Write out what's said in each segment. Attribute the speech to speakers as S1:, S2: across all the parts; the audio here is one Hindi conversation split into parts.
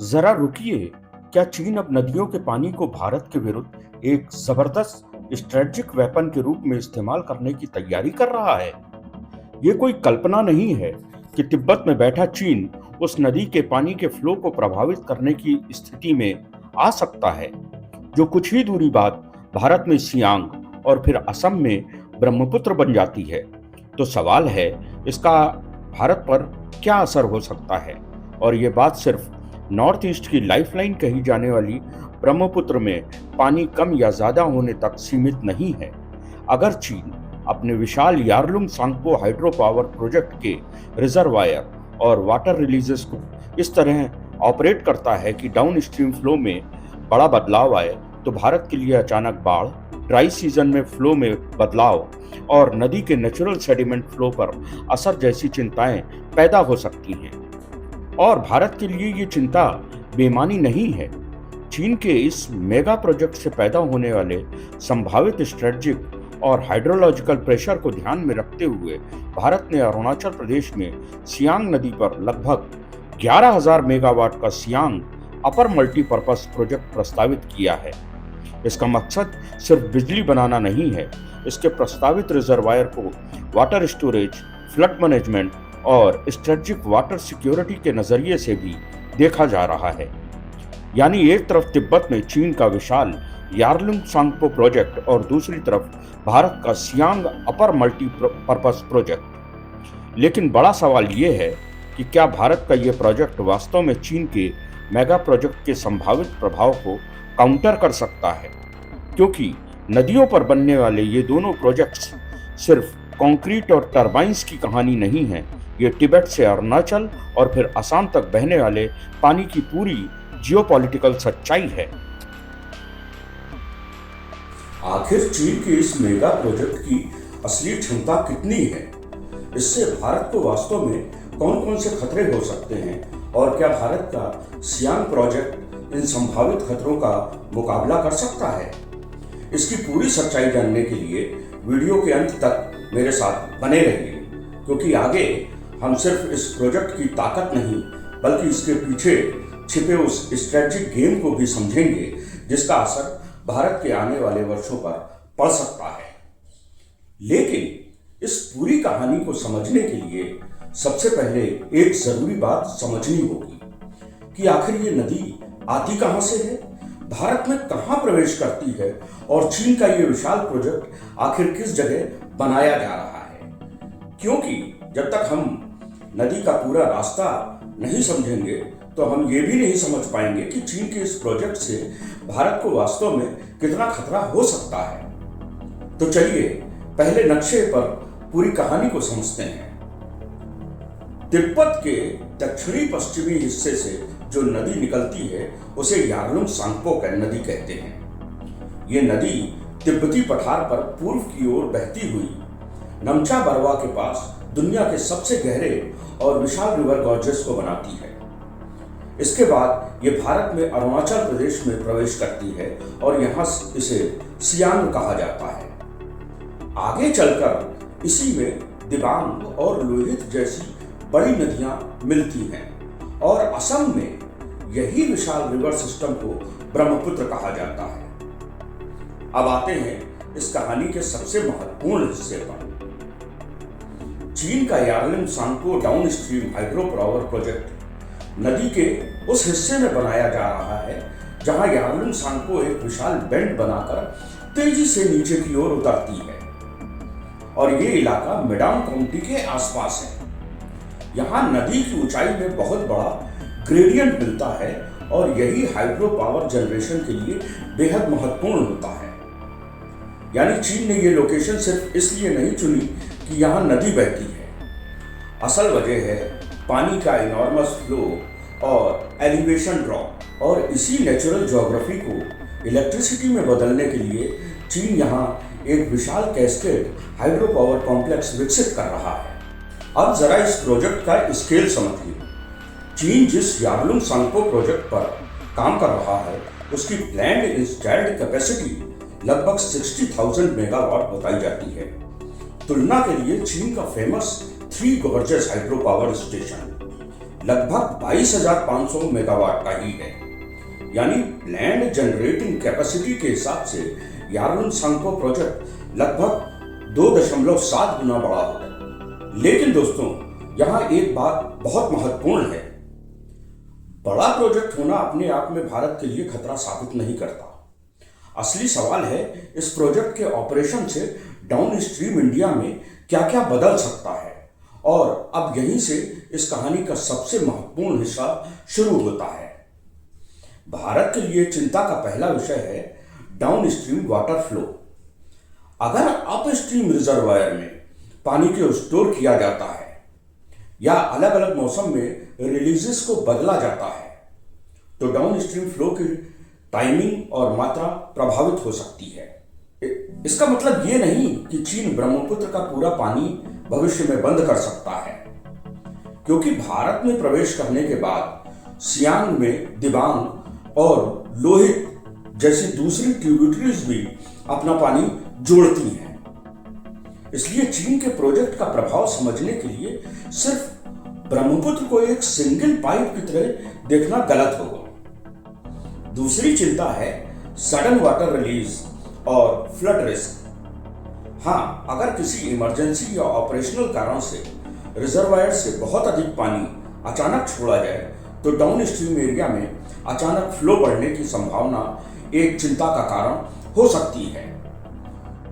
S1: जरा रुकिए। क्या चीन अब नदियों के पानी को भारत के विरुद्ध एक जबरदस्त स्ट्रेटेजिक वेपन के रूप में इस्तेमाल करने की तैयारी कर रहा है? ये कोई कल्पना नहीं है कि तिब्बत में बैठा चीन उस नदी के पानी के फ्लो को प्रभावित करने की स्थिति में आ सकता है, जो कुछ ही दूरी बाद भारत में सियांग और फिर असम में ब्रह्मपुत्र बन जाती है। तो सवाल है, इसका भारत पर क्या असर हो सकता है? और ये बात सिर्फ नॉर्थ ईस्ट की लाइफलाइन कही जाने वाली ब्रह्मपुत्र में पानी कम या ज्यादा होने तक सीमित नहीं है। अगर चीन अपने विशाल Yarlung Tsangpo hydro power project के रिजर्वायर और वाटर रिलीजेस को इस तरह ऑपरेट करता है कि डाउन स्ट्रीम फ्लो में बड़ा बदलाव आए, तो भारत के लिए अचानक बाढ़, ड्राई सीजन में फ्लो में बदलाव और नदी के नेचुरल सेडिमेंट फ्लो पर असर जैसी चिंताएं पैदा हो सकती हैं। और भारत के लिए ये चिंता बेमानी नहीं है। चीन के इस मेगा प्रोजेक्ट से पैदा होने वाले संभावित स्ट्रेटजिक और हाइड्रोलॉजिकल प्रेशर को ध्यान में रखते हुए भारत ने अरुणाचल प्रदेश में सियांग नदी पर लगभग 11,000 मेगावाट का सियांग अपर मल्टीपर्पज प्रोजेक्ट प्रस्तावित किया है। इसका मकसद सिर्फ बिजली बनाना नहीं है। इसके प्रस्तावित रिजर्वायर को वाटर स्टोरेज, फ्लड मैनेजमेंट और स्ट्रेटेजिक वाटर सिक्योरिटी के नजरिए से भी देखा जा रहा है। यानी एक तरफ तिब्बत में चीन का विशाल यारलुंग सांगपो प्रोजेक्ट और दूसरी तरफ भारत का सियांग अपर मल्टीपर्पज प्रोजेक्ट। लेकिन बड़ा सवाल ये है कि क्या भारत का ये प्रोजेक्ट वास्तव में चीन के मेगा प्रोजेक्ट के संभावित प्रभाव को काउंटर कर सकता है? क्योंकि नदियों पर बनने वाले ये दोनों प्रोजेक्ट्स सिर्फ कंक्रीट और टरबाइंस की कहानी नहीं है। ये तिब्बत से अरुणाचल और फिर असम तक बहने वाले पानी की पूरी जियोपॉलिटिकल सच्चाई है।
S2: आखिर चीन के इस मेगा प्रोजेक्ट की असली क्षमता कितनी है? इससे भारत को वास्तव में कौन कौन से खतरे हो सकते हैं और क्या भारत का सियांग प्रोजेक्ट इन संभावित खतरों का मुकाबला कर सकता है? इसकी पूरी सच्चाई जानने के लिए वीडियो के अंत तक मेरे साथ बने रहिए, क्योंकि आगे हम सिर्फ इस प्रोजेक्ट की ताकत नहीं बल्कि इसके पीछे छिपे उस स्ट्रेटेजिक गेम को भी समझेंगे जिसका असर भारत के आने वाले वर्षों पर पड़ सकता है। लेकिन इस पूरी कहानी को समझने के लिए सबसे पहले एक जरूरी बात समझनी होगी कि आखिर ये नदी आती कहां से है, भारत में कहां प्रवेश करती है और चीन का ये विशाल प्रोजेक्ट आखिर किस जगह बनाया जा रहा है। क्योंकि जब तक हम नदी का पूरा रास्ता नहीं समझेंगे तो हम ये भी नहीं समझ पाएंगे कि चीन के इस प्रोजेक्ट से भारत को वास्तव में कितना खतरा हो सकता है। तो चलिए पहले नक्शे पर पूरी कहानी को समझते हैं। तिब्बत के दक्षिणी पश्चिमी हिस्से से जो नदी निकलती है उसे यारलुंग सांगपो नदी कहते हैं। ये नदी तिब्बती पठार पर पूर्व की ओर बहती हुई नमचा बरवा के पास दुनिया के सबसे गहरे और विशाल रिवर गॉर्जेस को बनाती है। इसके बाद ये भारत में अरुणाचल प्रदेश में प्रवेश करती है और यहाँ इसे सियांग कहा जाता है। आगे चलकर इसी में दिबांग और लोहित जैसी बड़ी नदियां मिलती हैं और असम में यही विशाल रिवर सिस्टम को ब्रह्मपुत्र कहा जाता है। अब आते हैं इस कहानी के सबसे महत्वपूर्ण हिस्से पर। चीन का Yarlung Tsangpo down stream hydro power project नदी के उस हिस्से में बनाया जा रहा है जहां यारलुंग सांगपो एक विशाल बेंड बनाकर तेजी से नीचे की ओर उतरती है और ये इलाका मेडांग काउंटी के आसपास है। यहाँ नदी की ऊंचाई में बहुत बड़ा ग्रेडियंट मिलता है और यही हाइड्रो पावर जनरेशन के लिए बेहद महत्वपूर्ण होता है। यानी चीन ने ये लोकेशन सिर्फ इसलिए नहीं चुनी कि यहाँ नदी बहती है। असल वजह है पानी का इनॉर्मस फ्लो और एलिवेशन ड्रॉप, और इसी नेचुरल ज्योग्राफी को इलेक्ट्रिसिटी में बदलने के लिए चीन यहाँ एक विशाल कैस्केड हाइड्रो पावर कॉम्प्लेक्स विकसित कर रहा है। अब जरा इस प्रोजेक्ट का स्केल समझिए। चीन जिस यारलुंग सांगपो प्रोजेक्ट पर काम कर रहा है उसकी प्लान्ड इंस्टॉल्ड कैपेसिटी लगभग 60,000 मेगावाट बताई जाती है। तुलना के लिए चीन का famous 3 gorges hydro power station लगभग 22,500 मेगावाट का ही है। यानी लैंड जनरेटिंग कैपेसिटी के हिसाब से यारलुंग सांगपो प्रोजेक्ट लगभग 2.7 गुना बड़ा होगा। लेकिन दोस्तों, यहां एक बात बहुत महत्वपूर्ण है। बड़ा प्रोजेक्ट होना अपने आप में भारत के लिए खतरा साबित नहीं करता। असली सवाल है इस प्रोजेक्ट के ऑपरेशन से डाउन स्ट्रीम इंडिया में क्या क्या बदल सकता है। और अब यहीं से इस कहानी का सबसे महत्वपूर्ण हिस्सा शुरू होता है। भारत के लिए चिंता का पहला विषय है डाउन स्ट्रीम वाटर फ्लो। अगर अप स्ट्रीम रिजर्वायर में पानी को स्टोर किया जाता है या अलग अलग मौसम में रिलीजेस को बदला जाता है, तो डाउन स्ट्रीम फ्लो की टाइमिंग और मात्रा प्रभावित हो सकती है। इसका मतलब ये नहीं कि चीन ब्रह्मपुत्र का पूरा पानी भविष्य में बंद कर सकता है, क्योंकि भारत में प्रवेश करने के बाद सियांग में दिबांग और लोहित जैसी दूसरी ट्रिब्यूटरीज भी अपना पानी जोड़ती हैं। इसलिए चीन के प्रोजेक्ट का प्रभाव समझने के लिए सिर्फ ब्रह्मपुत्र को एक सिंगल पाइप की तरह देखना गलत होगा। दूसरी चिंता है सडन वाटर रिलीज और फ्लड रिस्क। हाँ, अगर किसी इमरजेंसी या ऑपरेशनल कारण से रिजर्वायर से बहुत अधिक पानी अचानक छोड़ा जाए, तो डाउन स्ट्रीम एरिया में अचानक फ्लो बढ़ने की संभावना एक चिंता का कारण हो सकती है।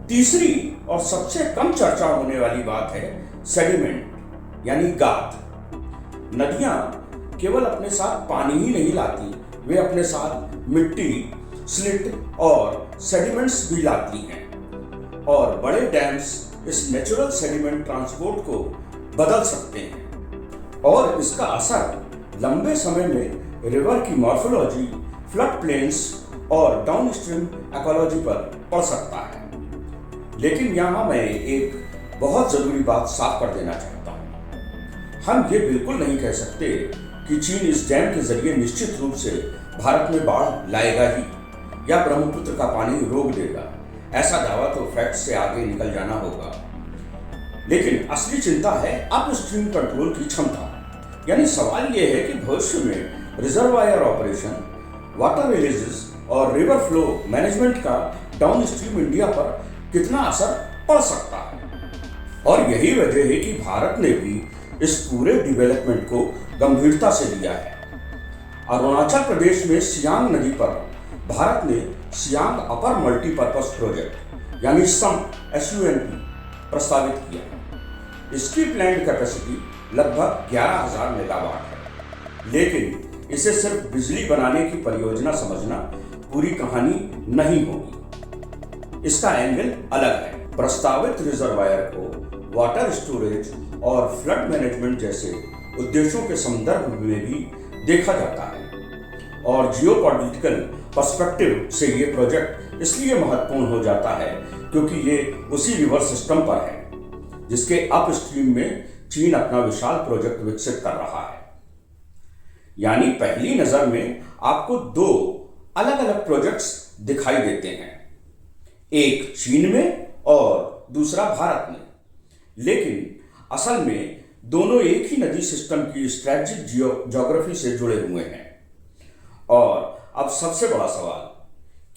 S2: तीसरी और सबसे कम चर्चा होने वाली बात है सेडिमेंट यानी गाद। नदियां केवल अपने साथ पानी ही नहीं लाती, वे अपने साथ मिट्टी, स्लिट और सेडिमेंट्स भी लाती हैं। और बड़े डैम्स इस नेचुरल सेडिमेंट ट्रांसपोर्ट को बदल सकते हैं और इसका असर लंबे समय में रिवर की मॉर्फोलॉजी, फ्लड प्लेन्स और डाउनस्ट्रीम इकोलॉजी पर पड़ सकता है। लेकिन यहां मैं एक बहुत जरूरी बात साफ कर देना चाहता हूं। हम ये बिल्कुल नहीं कह सकते कि चीन इस डैम के जरिए निश्चित रूप से भारत में बाढ़ लाएगा ही या ब्रह्मपुत्र का पानी रोक देगा। ऐसा दावा तो फैक्ट से आगे निकल जाना होगा। लेकिन असली चिंता है अपस्ट्रीम कंट्रोल की क्षमता। यानी सवाल यह है कि भविष्य में रिजर्वायर ऑपरेशन, वाटर रिलीजेस और रिवर फ्लो मैनेजमेंट का डाउनस्ट्रीम इंडिया पर कितना असर पड़ सकता है। और यही वजह है कि भारत ने भी इस पूरे डेवलपमेंट को गंभीरता से लिया है। अरुणाचल प्रदेश में सियांग नदी पर भारत ने सियांग अपर मल्टीपर्पज प्रोजेक्ट यानी SUMP प्रस्तावित किया। इसकी प्लान्ड कैपेसिटी लगभग 11,000 मेगावाट है। लेकिन इसे सिर्फ बिजली बनाने की परियोजना समझना पूरी कहानी नहीं होगी। इसका एंगल अलग है। प्रस्तावित रिजर्वायर को वाटर स्टोरेज और फ्लड मैनेजमेंट जैसे उद्देश्यों के संदर्भ में भी देखा जाता है। और जियोपॉलिटिकल पर्सपेक्टिव से ये प्रोजेक्ट इसलिए महत्वपूर्ण हो जाता है क्योंकि ये उसी रिवर सिस्टम पर है जिसके अपस्ट्रीम में चीन अपना विशाल प्रोजेक्ट विकसित कर रहा है। यानी पहली नजर में आपको दो अलग अलग प्रोजेक्ट्स दिखाई देते हैं, एक चीन में और दूसरा भारत में। लेकिन असल में दोनों एक ही नदी सिस्टम की स्ट्रेटेजिक ज्योग्राफी से जुड़े हुए हैं। और अब सबसे बड़ा सवाल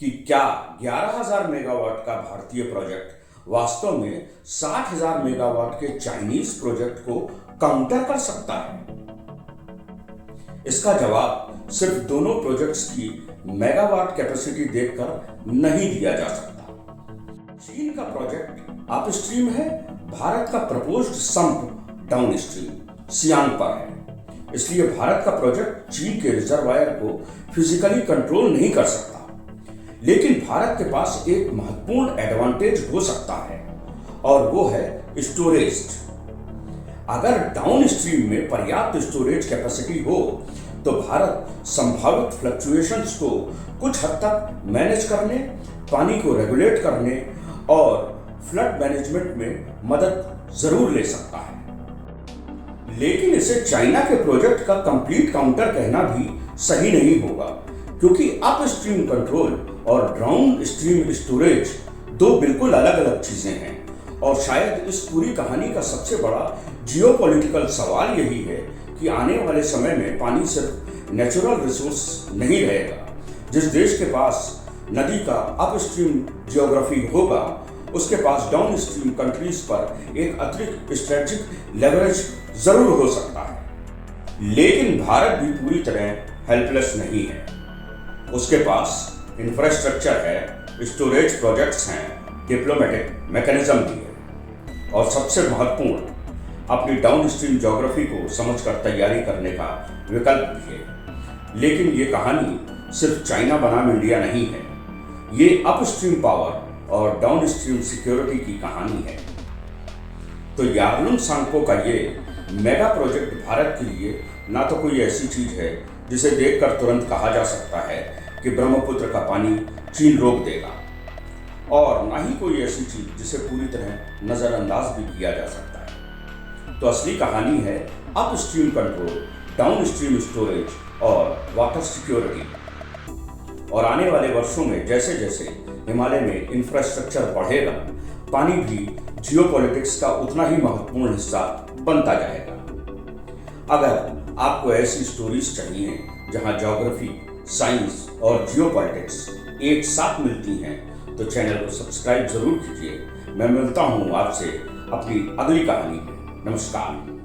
S2: कि क्या 11,000 मेगावाट का भारतीय प्रोजेक्ट वास्तव में 60,000 मेगावाट के चाइनीज प्रोजेक्ट को काउंटर कर सकता है? इसका जवाब सिर्फ दोनों प्रोजेक्ट्स की मेगावाट कैपेसिटी देखकर नहीं दिया जा सकता। चीन का प्रोजेक्ट अपस्ट्रीम है, भारत का प्रपोज्ड सम्प डाउनस्ट्रीम सियांग पर है। इसलिए भारत का प्रोजेक्ट चीन के रिजर्वायर को फिजिकली कंट्रोल नहीं कर सकता। लेकिन भारत के पास एक महत्वपूर्ण एडवांटेज हो सकता है और वो है स्टोरेज। अगर डाउनस्ट्रीम में पर्याप्त स्टोरेज कैपेसिटी हो तो भारत संभावित फ्लक्चुएशंस को कुछ हद तक मैनेज करने, पानी को रेगुलेट करने और फ्लड मैनेजमेंट में मदद जरूर ले सकता है। लेकिन इसे चाइना के प्रोजेक्ट का कंप्लीट काउंटर कहना भी सही नहीं होगा, क्योंकि अपस्ट्रीम कंट्रोल और डाउन स्ट्रीम स्टोरेज दो बिल्कुल अलग अलग चीजें हैं। और शायद इस पूरी कहानी का सबसे बड़ा जियोपॉलिटिकल सवाल यही है कि आने वाले समय में पानी सिर्फ नेचुरल रिसोर्स नहीं रहेगा। जिस देश के पास नदी का अपस्ट्रीम जियोग्राफी होगा, उसके पास डाउनस्ट्रीम कंट्रीज पर एक अतिरिक्त स्ट्रेटेजिक लेवरेज जरूर हो सकता है। लेकिन भारत भी पूरी तरह हेल्पलेस नहीं है। उसके पास इंफ्रास्ट्रक्चर है, स्टोरेज प्रोजेक्ट्स हैं, डिप्लोमेटिक मैकेनिज्म भी है और सबसे महत्वपूर्ण, अपनी डाउनस्ट्रीम ज्योग्राफी को समझकर तैयारी करने का विकल्प भी है। लेकिन ये कहानी सिर्फ चाइना बनाम इंडिया नहीं है, ये अपस्ट्रीम पावर और डाउनस्ट्रीम सिक्योरिटी की कहानी है। तो यारलुंग सांगपो का ये मेगा प्रोजेक्ट भारत के लिए ना तो कोई ऐसी चीज है जिसे देखकर तुरंत कहा जा सकता है कि ब्रह्मपुत्र का पानी चीन रोक देगा, और ना ही कोई ऐसी चीज जिसे पूरी तरह नजरअंदाज भी किया जा सकता है। तो असली कहानी है अपस्ट्रीम कंट्रोल, डाउनस्ट्रीम स्टोरेज और वाटर सिक्योरिटी। और आने वाले वर्षों में जैसे जैसे हिमालय में इंफ्रास्ट्रक्चर बढ़ेगा, पानी भी जियोपॉलिटिक्स का उतना ही महत्वपूर्ण हिस्सा बनता जाएगा। अगर आपको ऐसी स्टोरीज चाहिए जहां ज्योग्राफी, साइंस और जियोपॉलिटिक्स एक साथ मिलती हैं, तो चैनल को सब्सक्राइब जरूर कीजिए। मैं मिलता हूं आपसे अपनी अगली कहानी में। नमस्कार।